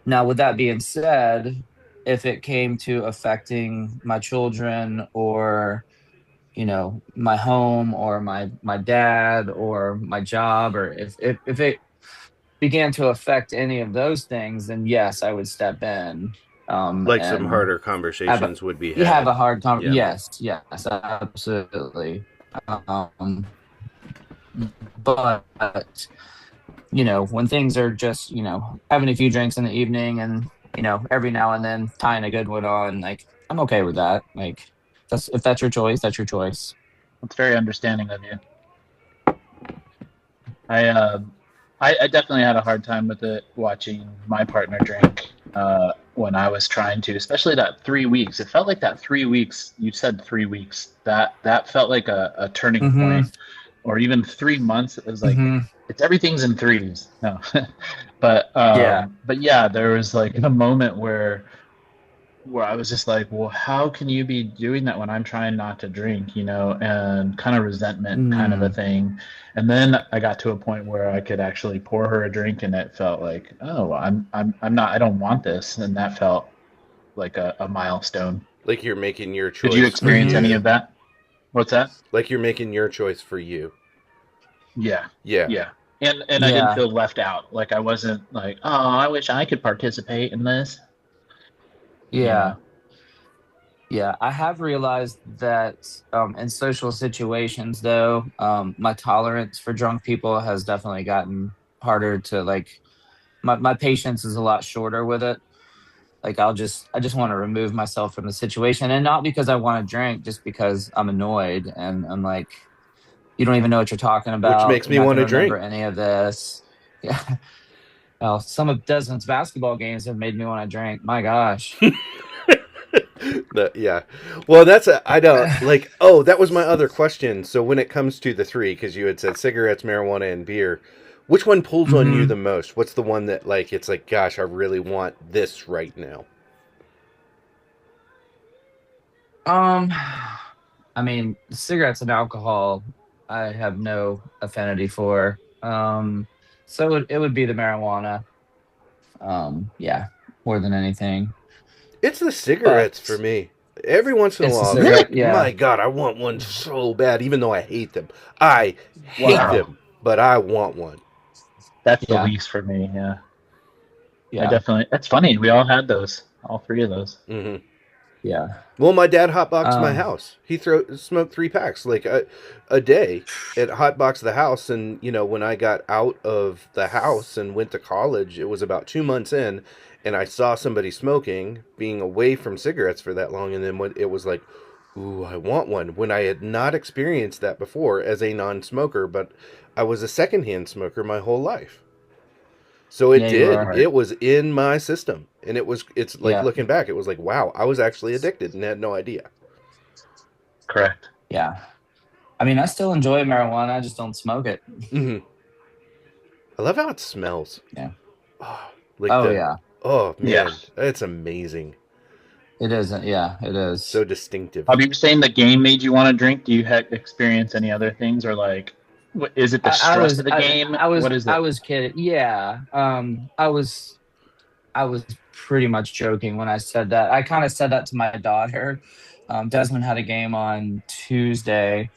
Speaker 3: Now, with that being said, if it came to affecting my children or my home or my dad or my job, or if it began to affect any of those things, then yes, I would step in,
Speaker 1: Like some
Speaker 3: and
Speaker 1: harder
Speaker 3: have a
Speaker 1: conversations would be
Speaker 3: you have
Speaker 1: had.
Speaker 3: a hard time.
Speaker 1: Yeah.
Speaker 3: Yes, absolutely. um but when things are just having a few drinks in the evening, and every now and then tying a good one on, like, I'm okay with that. Like, if that's your choice, that's your choice.
Speaker 2: It's very understanding of you. I, uh, I definitely had a hard time with it watching my partner drink when I was trying to, especially that 3 weeks. It felt like that 3 weeks. You said 3 weeks. That felt like a turning
Speaker 3: Hmm.
Speaker 2: point, or even 3 months. It was like
Speaker 3: Hmm.
Speaker 2: it's everything's in threes. No,
Speaker 3: Yeah.
Speaker 2: but yeah, there was like a moment where I was just like, well, how can you be doing that when I'm trying not to drink, and kind of resentment kind of a
Speaker 3: Mm.
Speaker 2: thing. And then I got to a point where I could actually pour her a drink and it felt like, oh, I'm not, I don't want this. And that felt like a milestone.
Speaker 1: Like you're making your
Speaker 2: Did you
Speaker 1: choice for
Speaker 2: experience
Speaker 3: Hmm.
Speaker 2: any
Speaker 1: you.
Speaker 2: of that? What's that?
Speaker 1: Like you're making your choice for you.
Speaker 2: Yeah.
Speaker 1: Yeah.
Speaker 2: Yeah. And I didn't
Speaker 3: Yeah.
Speaker 2: feel left out. Like I wasn't like, oh, I wish I could participate in this, you
Speaker 3: Yeah.
Speaker 2: know.
Speaker 3: Yeah. I have realized that, in social situations, though, my tolerance for drunk people has definitely gotten harder to, like, my patience is a lot shorter with it. Like, I just want to remove myself from the situation, and not because I want to drink, just because I'm annoyed and I'm like, you don't even know what you're talking
Speaker 1: Which
Speaker 3: about.
Speaker 1: makes
Speaker 3: You're
Speaker 1: me
Speaker 3: not
Speaker 1: want
Speaker 3: going to
Speaker 1: to
Speaker 3: remember
Speaker 1: drink.
Speaker 3: any of this. Yeah. Well, some of Desmond's basketball games have made me want to drink. My gosh.
Speaker 1: Yeah. Well, that's a, I don't like, oh, that was my other question. So when it comes to the three, because you had said cigarettes, marijuana, and beer, which one pulls on you
Speaker 3: Hmm.
Speaker 1: the most? What's the one that, like, it's like, gosh, I really want this right now?
Speaker 3: Um, I mean, cigarettes and alcohol, I have no affinity for. So it would be the marijuana. Yeah, more than anything.
Speaker 1: It's the cigarettes for
Speaker 3: But
Speaker 1: me. Every once in a
Speaker 3: it's the
Speaker 1: while, I'll be
Speaker 2: Really?
Speaker 3: cigarette.
Speaker 1: like, my
Speaker 3: Yeah,
Speaker 1: God, I want one so bad, even though I hate them. I hate
Speaker 3: yeah,
Speaker 2: Wow.
Speaker 1: them, but I want one.
Speaker 2: That's the
Speaker 3: yeah,
Speaker 2: least for me. Yeah. I
Speaker 3: yeah,
Speaker 2: definitely, that's funny. We all had those, all three of those.
Speaker 1: Hmm.
Speaker 3: yeah.
Speaker 1: Well, my dad hotboxed my
Speaker 3: Um,
Speaker 1: house. He smoked 3 packs like a day at hotboxed the house. And when I got out of the house and went to college, it was about 2 months in, and I saw somebody smoking, being away from cigarettes for that long, and then when it was like, ooh, I want one. When I had not experienced that before as a non-smoker, but I was a secondhand smoker my whole life. So it
Speaker 3: yeah, you
Speaker 1: did.
Speaker 3: are.
Speaker 1: It was in my system. And it's like
Speaker 3: Yeah,
Speaker 1: looking back, it was like, wow, I was actually addicted and had no idea.
Speaker 2: Correct.
Speaker 3: yeah. I mean, I still enjoy marijuana. I just don't smoke it.
Speaker 1: Hmm. I love how it smells.
Speaker 3: Yeah.
Speaker 1: Oh, like
Speaker 3: Oh
Speaker 1: the,
Speaker 3: yeah,
Speaker 1: oh
Speaker 2: Yeah.
Speaker 1: man, it's amazing.
Speaker 3: it is. Yeah, it
Speaker 1: So
Speaker 3: is.
Speaker 1: distinctive.
Speaker 2: Have you saying the game made you want to drink? Do you experience any other things, or like, is it the
Speaker 3: I
Speaker 2: stress
Speaker 3: was
Speaker 2: of the game? What is
Speaker 3: I
Speaker 2: it?
Speaker 3: was kidding. Yeah. I was pretty much joking when I said that. I kind of said that to my daughter. Desmond had a game on Tuesday,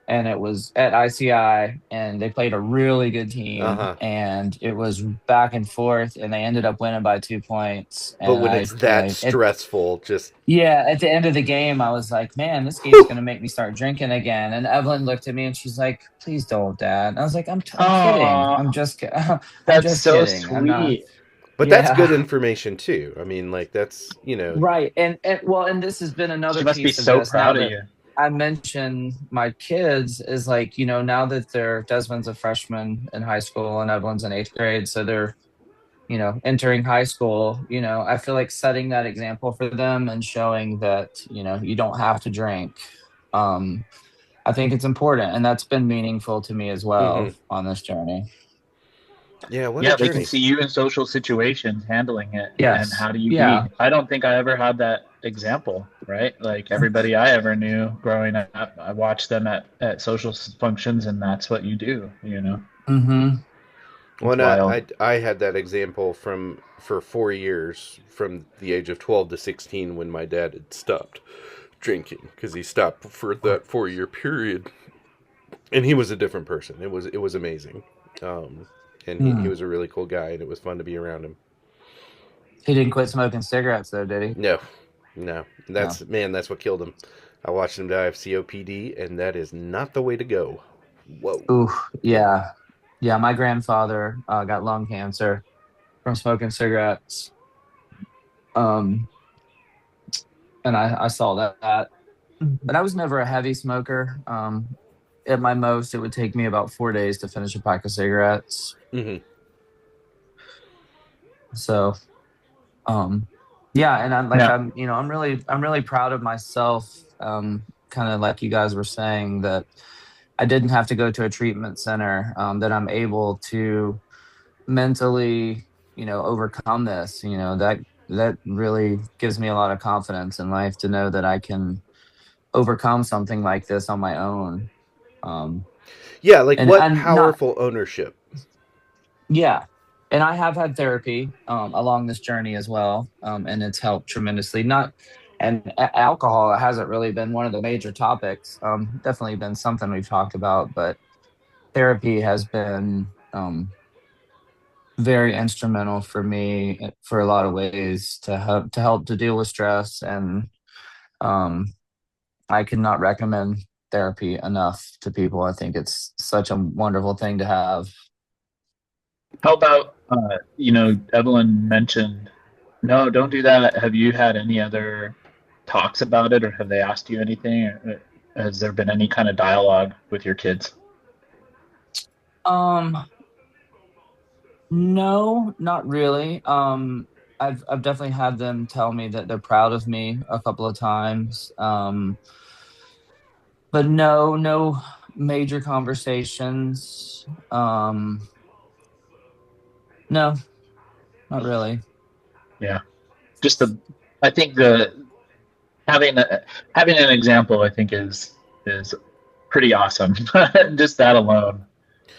Speaker 3: and it was at ICI, and they played a really good
Speaker 1: Uh
Speaker 3: team,
Speaker 1: huh.
Speaker 3: and it was back and forth, and they ended up winning by 2 points.
Speaker 1: But
Speaker 3: And
Speaker 1: when it's that stressful, just
Speaker 3: yeah, at the end of the game, I was like, man, this game's
Speaker 1: whew,
Speaker 3: gonna make me start drinking again. And Evelyn looked at me and she's like, please don't, Dad. And I was like, I'm kidding.
Speaker 2: Oh,
Speaker 3: I'm
Speaker 2: that's
Speaker 3: just
Speaker 2: so
Speaker 3: kidding. I'm not.
Speaker 2: sweet.
Speaker 1: but that's good
Speaker 3: Yeah.
Speaker 1: information too. I mean, like that's.
Speaker 3: Right. And well, and this has been
Speaker 2: She
Speaker 3: another
Speaker 2: must be
Speaker 3: piece of
Speaker 2: so
Speaker 3: this now
Speaker 2: proud of
Speaker 3: that
Speaker 2: you.
Speaker 3: I mentioned my kids is like, now that Desmond's a freshman in high school and Evelyn's in eighth grade, so they're, entering high school, I feel like setting that example for them and showing that, you don't have to drink. Um, I think it's important, and that's been meaningful to me as
Speaker 1: Hmm.
Speaker 3: well on this journey.
Speaker 1: Yeah, what a
Speaker 2: Yeah, they can
Speaker 1: journey.
Speaker 2: see you in social situations handling it, and
Speaker 3: Yes.
Speaker 2: how do you
Speaker 3: Yeah.
Speaker 2: be? I don't think I ever had that example, right? Like everybody I ever knew growing up, I watched them at social functions, and that's what you do.
Speaker 3: Hmm.
Speaker 1: Well,
Speaker 2: It's
Speaker 1: and
Speaker 2: wild.
Speaker 1: I had that example for 4 years, from the age of 12 to 16, when my dad had stopped drinking because he stopped for that 4 year period, and he was a different person. It was amazing, um, and he
Speaker 3: Hmm.
Speaker 1: was a really cool guy, and it was fun to be around him.
Speaker 3: He didn't quit smoking cigarettes, though, did he?
Speaker 1: No, no,
Speaker 3: No.
Speaker 1: that's what killed him. I watched him die of COPD, and that is not the way to go. Whoa.
Speaker 3: Ooh, yeah. Yeah. My grandfather got lung cancer from smoking cigarettes. Um, and I saw that. But I was never a heavy smoker. At my most, it would take me about 4 days to finish a pack of cigarettes.
Speaker 1: Hmm.
Speaker 3: So, um, yeah, and
Speaker 2: Yeah.
Speaker 3: I'm really proud of myself. Kind of like you guys were saying that I didn't have to go to a treatment center. That I'm able to mentally, overcome this. That really gives me a lot of confidence in life to know that I can overcome something like this on my own. Um,
Speaker 1: Yeah, like what
Speaker 3: and not
Speaker 1: powerful ownership.
Speaker 3: Yeah. And I have had therapy along this journey as well, and it's helped tremendously. Not and alcohol hasn't really been one of the major topics. Definitely been something we've talked about, but therapy has been very instrumental for me for a lot of ways to help to deal with stress. And um, I cannot recommend therapy enough to people. I think it's such a wonderful thing to have.
Speaker 2: How about Evelyn mentioned, no, don't do that. Have you had any other talks about it, or have they asked you anything? Or has there been any kind of dialogue with your kids?
Speaker 3: Um, No, not really. I've definitely had them tell me that they're proud of me a couple of times. But no major conversations. No, not really.
Speaker 2: Yeah, just the. I think having having an example, I think, is pretty awesome. Just that alone,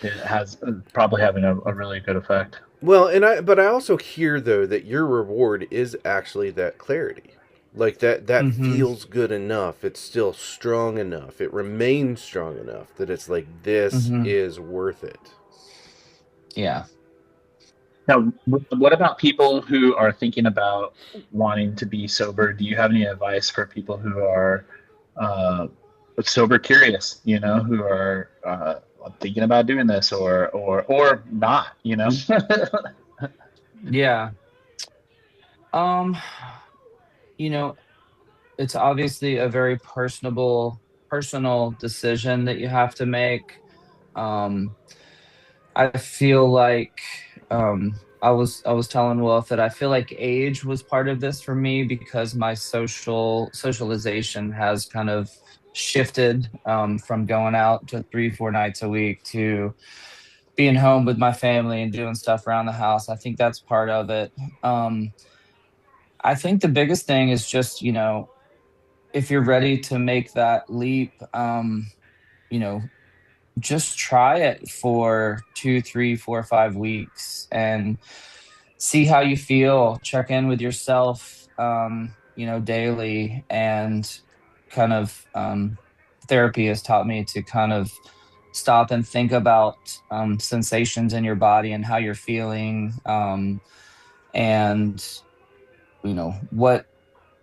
Speaker 2: it has probably having a really good effect.
Speaker 1: Well, but I also hear though that your reward is actually that clarity. Like that
Speaker 3: Hmm.
Speaker 1: feels good enough. It's still strong enough. It remains strong enough that it's like this
Speaker 3: Hmm.
Speaker 1: is worth it.
Speaker 3: Yeah.
Speaker 2: Now, what about people who are thinking about wanting to be sober? Do you have any advice for people who are uh, sober curious? Who are thinking about doing this or not?
Speaker 3: Yeah. Um, you know, it's obviously a very personal decision that you have to make. Um, I feel like I was telling Wolf that I feel like age was part of this for me because my socialization has kind of shifted from going out to 3, 4 nights a week to being home with my family and doing stuff around the house. I think that's part of it. Um, I think the biggest thing is just, if you're ready to make that leap, you know, just try it for 2, 3, 4, 5 weeks and see how you feel. Check in with yourself, daily, and kind of therapy has taught me to kind of stop and think about sensations in your body and how you're feeling, and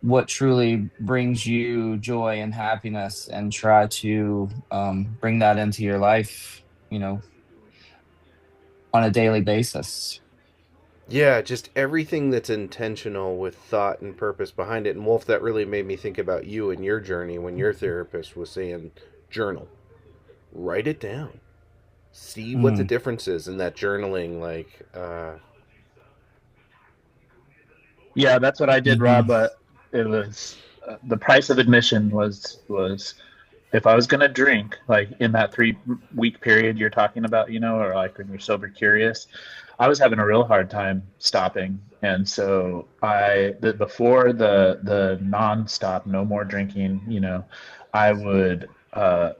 Speaker 3: what truly brings you joy and happiness, and try to bring that into your life, you know, on a daily basis.
Speaker 1: Yeah, just everything that's intentional with thought and purpose behind it. And Wolf, that really made me think about you and your journey when your therapist was saying journal. Write it down. See what the
Speaker 3: Mm,
Speaker 1: difference is in that journaling.
Speaker 2: Yeah, that's what I did,
Speaker 3: hmm.
Speaker 2: Rob. But it was the price of admission was if I was gonna drink, like in that 3 week period you're talking about, or like when you're sober curious, I was having a real hard time stopping. And so before the non-stop, no more drinking, I would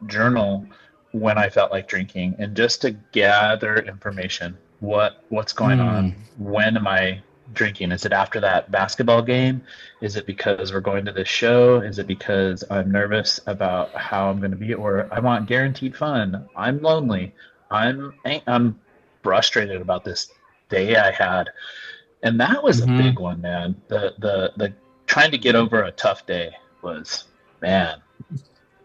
Speaker 2: journal when I felt like drinking, and just to gather information. What's going
Speaker 3: Mm,
Speaker 2: on? When am I drinking? Is it after that basketball game? Is it because we're going to this show? Is it because I'm nervous about how I'm going to be, or I want guaranteed fun? I'm lonely. I'm frustrated about this day I had, and that was a
Speaker 3: hmm.
Speaker 2: big one, man. The trying to get over a tough day was, man.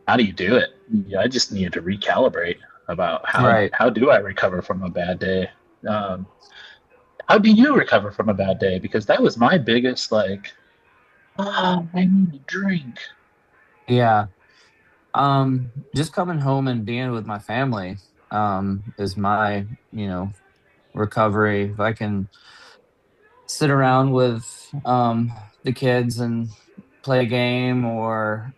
Speaker 2: How do you do it? Yeah, I just needed to recalibrate about how
Speaker 3: Right.
Speaker 2: how do I recover from a bad day. Um, how do you recover from a bad day? Because that was my biggest like, oh, I need a drink.
Speaker 3: Yeah. Just coming home and being with my family is my, recovery. If I can sit around with the kids and play a game, or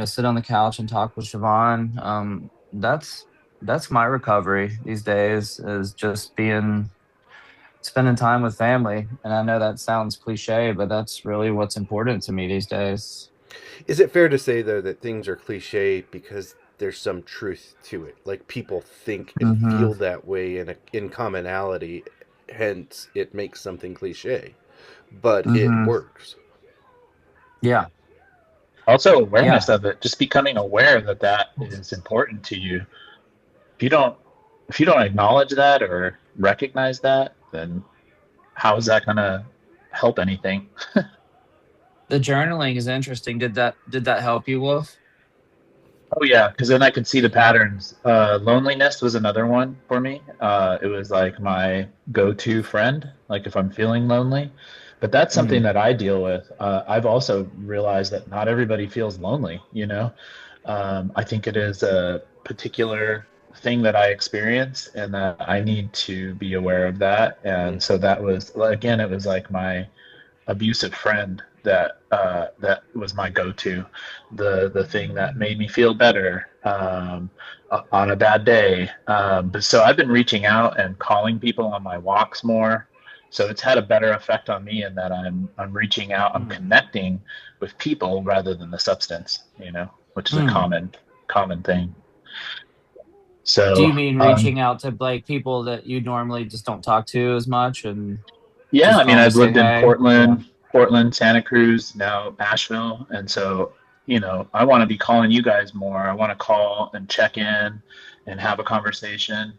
Speaker 3: sit on the couch and talk with Siobhan, that's my recovery these days, is just being spending time with family. And I know that sounds cliche, but that's really what's important to me these days.
Speaker 1: is it fair to say though that things are cliche because there's some truth to it? Like people think and
Speaker 3: Hmm.
Speaker 1: feel that way in commonality, hence it makes something cliche, but it
Speaker 3: Hmm.
Speaker 1: works.
Speaker 3: Yeah.
Speaker 2: Also, awareness
Speaker 3: Yeah.
Speaker 2: of it, just becoming aware that that is important to you. If you don't, if you don't acknowledge that or recognize that, then how is that going to help anything?
Speaker 3: The journaling is interesting. Did that help you, Wolf?
Speaker 2: Oh yeah, because then I could see the patterns. Loneliness was another one for me. It was like my go-to friend, like if I'm feeling lonely. But that's something
Speaker 3: Mm.
Speaker 2: that I deal with. I've also realized that not everybody feels lonely, I think it is a particular thing that I experience, and that I need to be aware of that.
Speaker 1: Mm.
Speaker 2: And so that was, again, it was like my abusive friend that was my go-to, the thing that made me feel better on a bad day. But so I've been reaching out and calling people on my walks more. So it's had a better effect on me in that I'm reaching out, I'm
Speaker 3: Mm.
Speaker 2: connecting with people rather than the substance, which is a
Speaker 3: Mm.
Speaker 2: common thing.
Speaker 3: Do
Speaker 2: So
Speaker 3: you mean reaching out to like people that you normally just don't talk to as much and
Speaker 2: yeah,
Speaker 3: just
Speaker 2: I mean,
Speaker 3: calling to
Speaker 2: I've
Speaker 3: say
Speaker 2: lived in
Speaker 3: hey? Yeah.
Speaker 2: Portland, Santa Cruz, now Asheville, and so I want to be calling you guys more. I want to call and check in and have a conversation.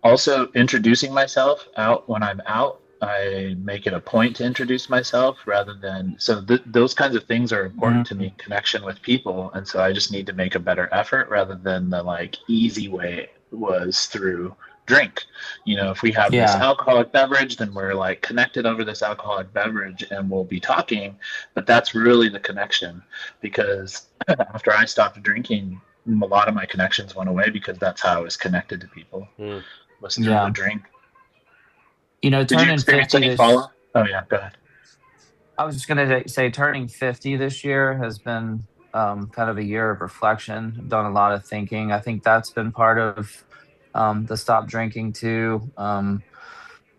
Speaker 2: Also, introducing myself out when I'm out. I make it a point to introduce myself rather than those kinds of things are important to
Speaker 3: Mm.
Speaker 2: me. Connection with people, and so I just need to make a better effort rather than the like easy way was through drink. If we have this
Speaker 3: Yeah.
Speaker 2: alcoholic beverage, then we're like connected over this alcoholic beverage and we'll be talking. But that's really the connection because after I stopped drinking, a lot of my connections went away because that's how I was connected to people
Speaker 1: Mm.
Speaker 2: was through the
Speaker 3: Yeah.
Speaker 2: drink. Did you
Speaker 3: Turning
Speaker 2: experience
Speaker 3: 50
Speaker 2: any
Speaker 3: this
Speaker 2: follow? Oh yeah, go ahead.
Speaker 3: I was just going to say turning 50 this year has been kind of a year of reflection. I've done a lot of thinking. I think that's been part of the stop drinking too.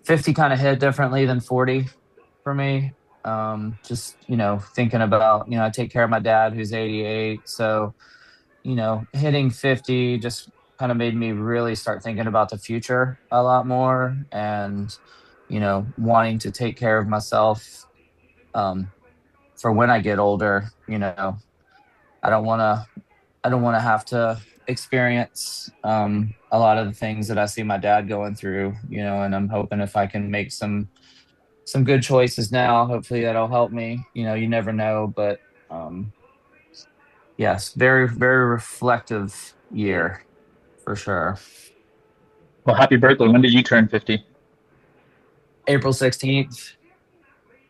Speaker 3: 50 kind of hit differently than 40 for me. Just, thinking about, I take care of my dad who's 88. So, hitting 50 just kind of made me really start thinking about the future a lot more and, wanting to take care of myself. Um, for when I get older, I don't want to I don't want to have to experience a lot of the things that I see my dad going through, and I'm hoping if I can make some good choices now, hopefully that'll help me. You never know, but um yes, very very reflective
Speaker 1: Mm.
Speaker 3: year for sure.
Speaker 2: Well, happy birthday. When did you turn 50?
Speaker 3: April 16th.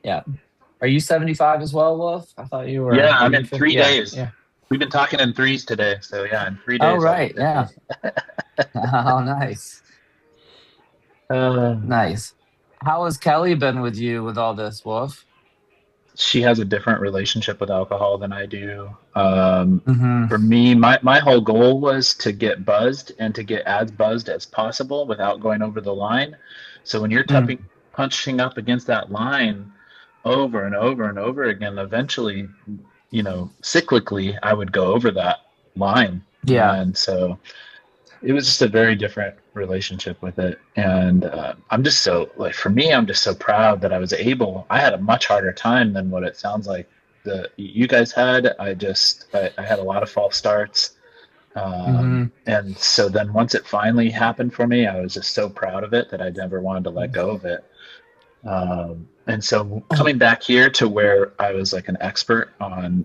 Speaker 3: Yeah. Are you 75 as well, Wolf? I thought you
Speaker 2: Yeah,
Speaker 3: were. Are
Speaker 2: I'm
Speaker 3: you
Speaker 2: in
Speaker 3: 50?
Speaker 2: three
Speaker 3: Yeah.
Speaker 2: days.
Speaker 3: Yeah.
Speaker 2: We've been talking in threes today. So yeah, in three
Speaker 3: Oh,
Speaker 2: days I'll be
Speaker 3: right.
Speaker 2: 50.
Speaker 3: Yeah. Oh, nice.
Speaker 2: Uh,
Speaker 3: Nice. How has Kelly been with you with all this, Wolf?
Speaker 2: she has a different relationship with alcohol than I do.
Speaker 3: Hmm.
Speaker 2: For me, my whole goal was to get buzzed and to get as buzzed as possible without going over the line. So when you're
Speaker 3: Mm.
Speaker 2: punching up against that line over and over and over again, eventually, cyclically, I would go over that line.
Speaker 3: Yeah.
Speaker 2: And so it was just a very different relationship with it. And I'm just so like for me, I'm just so proud that I was able. I had a much harder time than what it sounds like the you guys had. I had a lot of false starts.
Speaker 3: Hmm.
Speaker 2: And so then once it finally happened for me, I was just so proud of it that I never wanted to let go of it. And so coming back here to where I was like an expert on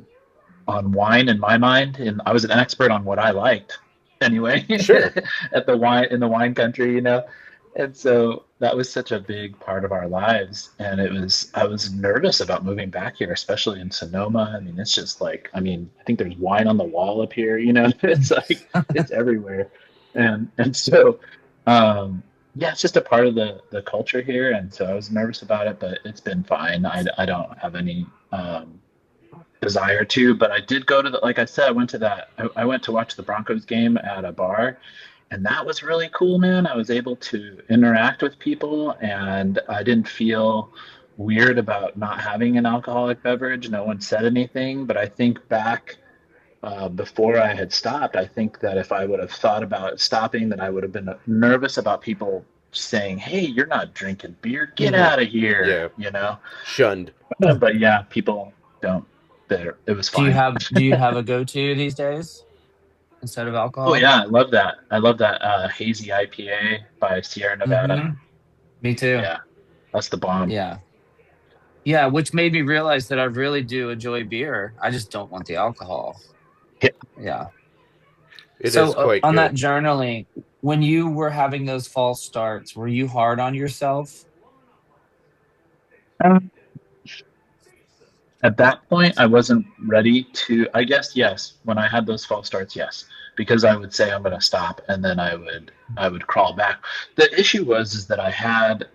Speaker 2: wine in my mind, and I was an expert on what I liked anyway
Speaker 1: Sure.
Speaker 2: at the wine in the wine country. And so that was such a big part of our lives, and I was nervous about moving back here, especially in Sonoma. I mean, it's just like I think there's wine on the wall up here. It's like it's everywhere, and so yeah, it's just a part of the culture here, and so I was nervous about it, but it's been fine. I don't have any desire to, but I did go to like I said, I went to watch the Broncos game at a bar, and that was really cool, man. I was able to interact with people, and I didn't feel weird about not having an alcoholic beverage. No one said anything, but I think back before I had stopped, I think that if I would have thought about stopping, that I would have been nervous about people saying, "Hey, you're not drinking beer. Get
Speaker 1: Hmm.
Speaker 2: out of here,"
Speaker 1: Yeah.
Speaker 2: you know.
Speaker 1: Shunned.
Speaker 2: But yeah, people don't. There, it was fine.
Speaker 3: Do you have a go-to these days instead of
Speaker 2: Oh
Speaker 3: alcohol?
Speaker 2: yeah, I love that. I love that hazy IPA by Sierra Nevada.
Speaker 3: Hmm. Me too.
Speaker 2: Yeah, that's the bomb.
Speaker 3: Yeah. Yeah, which made me realize that I really do enjoy beer. I just don't want the alcohol.
Speaker 2: Yeah.
Speaker 3: Yeah.
Speaker 1: It
Speaker 3: So
Speaker 1: is quite
Speaker 3: on that
Speaker 1: good.
Speaker 3: journaling, when you were having those false starts, were you hard on yourself?
Speaker 2: Um, At that point, I wasn't ready to. I guess yes. When I had those false starts, yes, because I would say I'm going to stop, and then I would crawl back. The issue was is that I had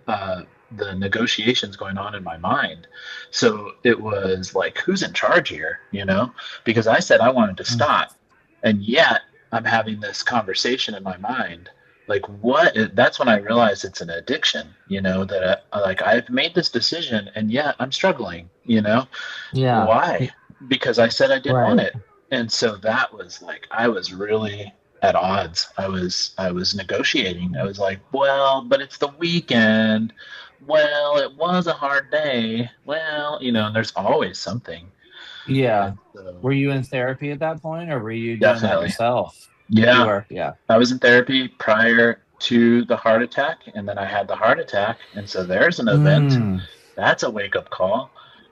Speaker 2: the negotiations going on in my mind, so it was like, who's in charge here? Because I said I wanted to
Speaker 3: Mm.
Speaker 2: stop, and yet I'm having this conversation in my mind. like what? That's when I realized it's an addiction. That like I've made this decision, and yet I'm struggling.
Speaker 3: Yeah.
Speaker 2: Why? Because I said I didn't want
Speaker 3: Right.
Speaker 2: it. And so that was like I was really at odds. I was negotiating. I was like, well, but it's the weekend. Well, it was a hard day. Well, and there's always something.
Speaker 3: Yeah.
Speaker 2: And so
Speaker 3: Were you in therapy at that point, or were you doing that
Speaker 2: definitely.
Speaker 3: yourself? You
Speaker 2: Yeah.
Speaker 3: were, yeah.
Speaker 2: I was in therapy prior to the heart attack, and then I had the heart attack. And so there's an event.
Speaker 3: Mm,
Speaker 2: That's a wake up call.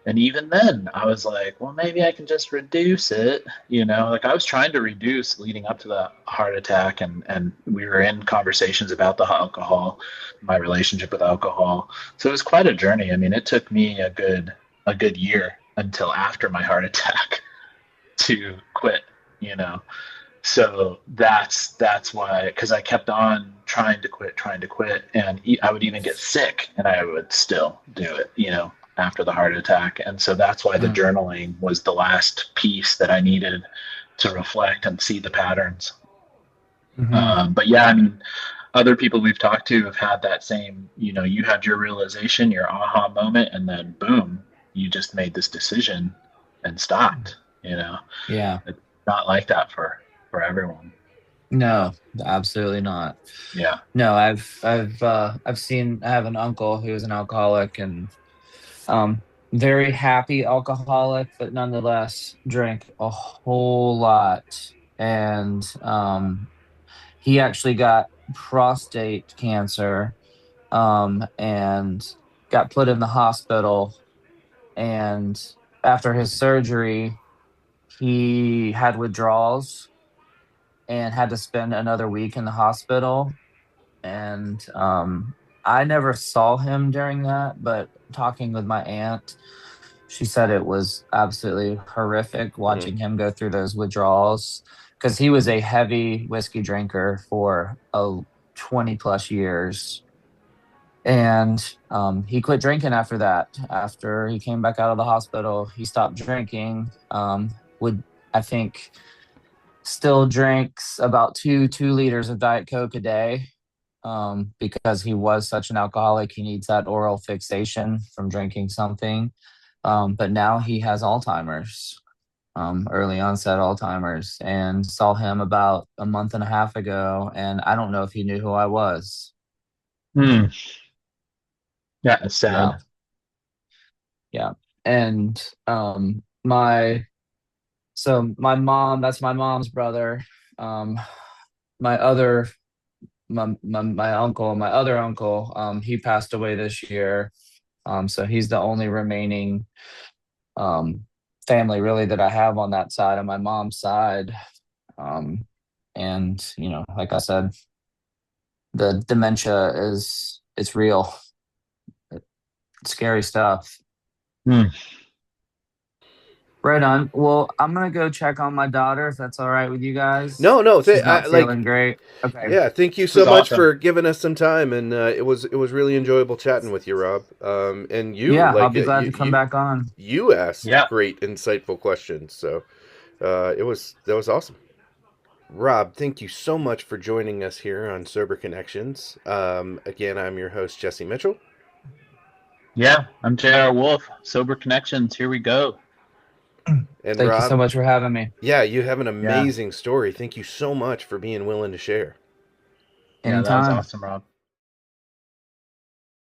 Speaker 2: And even then, I was like, well, maybe I can just reduce it. Like I was trying to reduce leading up to the heart attack, and we were in conversations about the alcohol, my relationship with alcohol. So it was quite a journey. I mean, it took me a good year until after my heart attack to quit. You know, so that's why, because I kept on trying to quit, and I would even get sick, and I would still do it, after the heart attack. And so that's why the
Speaker 3: mm,
Speaker 2: journaling was the last piece that I needed to reflect and see the patterns.
Speaker 3: hmm.
Speaker 2: But yeah, I mean, other people we've talked to have had that same, you had your realization, your aha moment, and then boom, you just made this decision and stopped.
Speaker 3: Yeah.
Speaker 2: It's not like that for everyone.
Speaker 3: No, absolutely not.
Speaker 2: Yeah.
Speaker 3: No, I have an uncle who is an alcoholic, and um very happy alcoholic, but nonetheless drank a whole lot. And he actually got prostate cancer, and got put in the hospital. And after his surgery, he had withdrawals and had to spend another week in the hospital. And I never saw him during that, but talking with my aunt, she said it was absolutely horrific
Speaker 1: Mm.
Speaker 3: watching him go through those withdrawals, because he was a heavy whiskey drinker for 20 plus years. And he quit drinking after that. After he came back out of the hospital, he stopped drinking. Would, I think, still drinks about 2 liters of Diet Coke a day, because he was such an alcoholic. He needs that oral fixation from drinking something. But now he has Alzheimer's, early onset Alzheimer's, and saw him about a month and a half ago. And I don't know if he knew who I was.
Speaker 2: Hmm. Yeah, it's
Speaker 3: Yeah.
Speaker 2: sad.
Speaker 3: Yeah. And my mom, that's my mom's brother. Um, my other my uncle, my other uncle, he passed away this year. So he's the only remaining um family really that I have on that side, on my mom's side. Um, and like I said, the dementia is, it's real. Scary stuff.
Speaker 2: Hmm.
Speaker 3: Right on. Well, I'm gonna go check on my daughter if that's all right with you guys.
Speaker 1: No, no,
Speaker 3: She's not
Speaker 1: like,
Speaker 3: feeling great. Okay.
Speaker 1: yeah. Thank you
Speaker 2: This was
Speaker 1: so much
Speaker 2: awesome.
Speaker 1: for giving us some time, and it was really enjoyable chatting with you, Rob. And you,
Speaker 3: Yeah, I'll
Speaker 1: like,
Speaker 3: be glad to come back on.
Speaker 1: you asked
Speaker 2: Yeah.
Speaker 1: great, insightful questions. So that was awesome. Rob, thank you so much for joining us here on Sober Connections. Again, I'm your host, Jesse Mitchell.
Speaker 2: Yeah. I'm J.R. Wolf. Sober Connections. Here we go.
Speaker 1: And
Speaker 3: Thank you so
Speaker 1: Rob,
Speaker 3: much for having me.
Speaker 1: yeah, you have an
Speaker 2: Yeah.
Speaker 1: amazing story. Thank you so much for being willing to share.
Speaker 2: Yeah. That was
Speaker 3: Anytime.
Speaker 2: awesome, Rob.